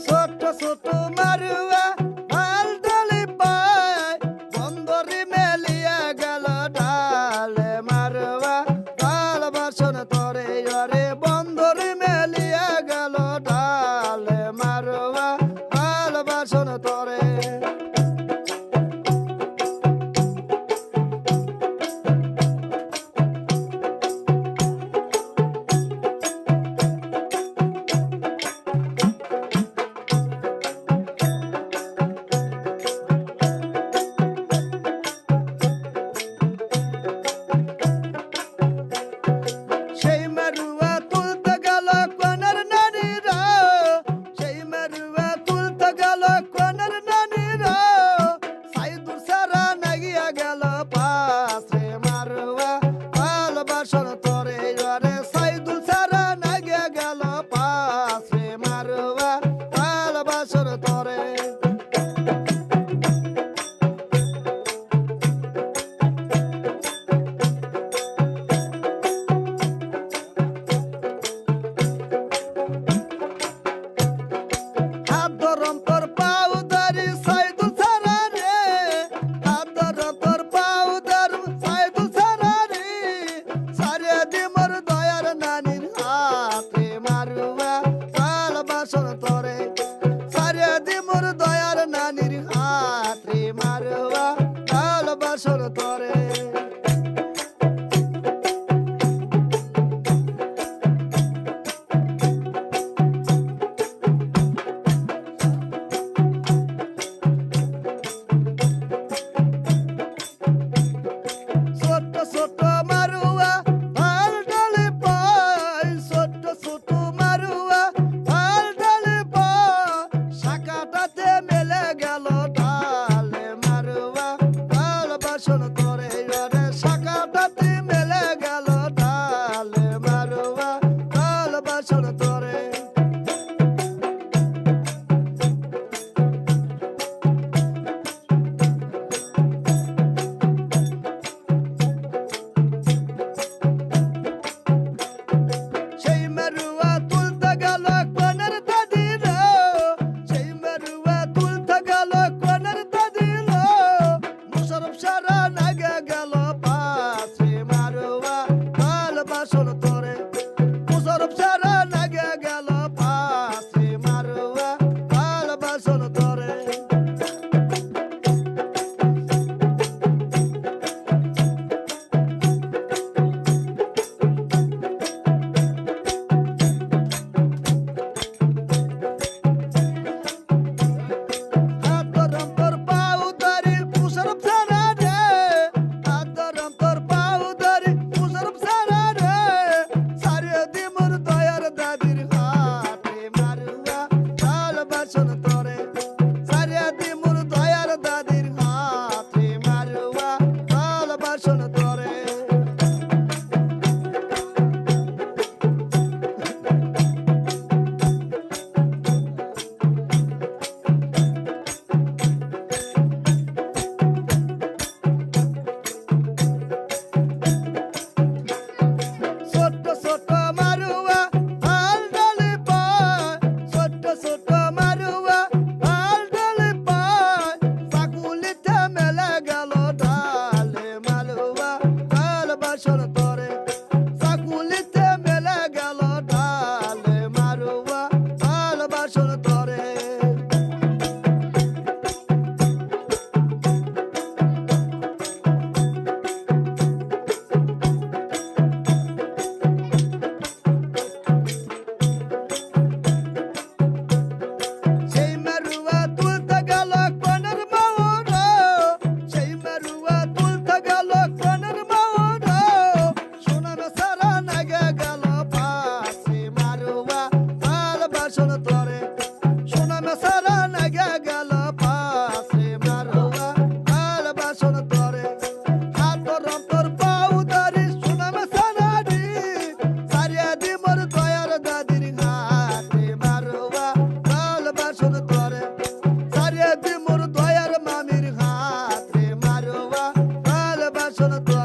ছোট ছোট মারুয়া হাল ডালি পায় বন্দরে মেলিয়া গেল ডালে মারুয়া ডাল বাসন তরে রে বন্দরে মেলিয়া গেল ডালে মারুয়া ডাল বাসন তরে সেই মারুয়া তুলতে গেল কোনার নারীরা সেই মারুয়া তুলতে গেল কোনার নারীরা সাইদুর সারা নাগিয়া গেল পাশে মারুয়া হাল বাসন তরে রে সাইদুর সারা নাগিয়া গেল পাশে মারুয়া হাল বাসন তরে হাতরম তোর পাউদারি সাইদুল সারা রে হাতরম তোর পাউদার সাইদুল সারা রে সারে দি মোর দয়ার নানির হাতে মারুয়া হাল বাসন তরে সারে দি মোর দয়ার নানির হাতে মারুয়া হাল বাসন তরে ছোট ছোট মারুয়া হাল ডালে পায় ছোট ছোট মারুয়া হাল ডালে পায় শাখাটাতে মেলে গেল ডালে মারুয়া হাল বাসন করে রে শাখাটাতে মেলে গেল ডালে মারুয়া হাল বাসন করে সেই মারুয়া তুলতে গেল কোনার দাদিরা সেই মারুয়া তুলতে গেল কোনার দাদিরা মুশারফ সারা নাগে গেল পাশে মারুয়া হাল বাসন তরে মুশারফ সারা নাগে গেল পাশে মারুয়া হাল বাসন তরে হাতরম তোর পাউদারি মুশারফ সারা রে হাতরম তোর পাউদারি মুশারফ সারা রে সারে দি মোর দয়ার দাদির হাতে মারুয়া হাল বাসন তরে সারে দি মোর দয়ার দাদির হাতে মারুয়া হাল বাসন তরে ছোট ছোট মারুয়া হাল ডালে পায় ছোট ছোট মারুয়া হাল ডালে পায় সাকুলিতে মেলে গেল ডালে মারুয়া হাল বাসন তরে সাকুলিতে মেলে গেল ডালে মারুয়া হাল বাসন তরে সেই মারুয়া তুলতে গেল কোনার মাওরা সেই মারুয়া তুলতে গেল কোনার মাওরা সোনার সারা নাগে গেল পাশে মারুয়া হাল বাসন তরে সোনার মোর দয়ার মামির হাত রে মারোয়া ভালোবাসন তো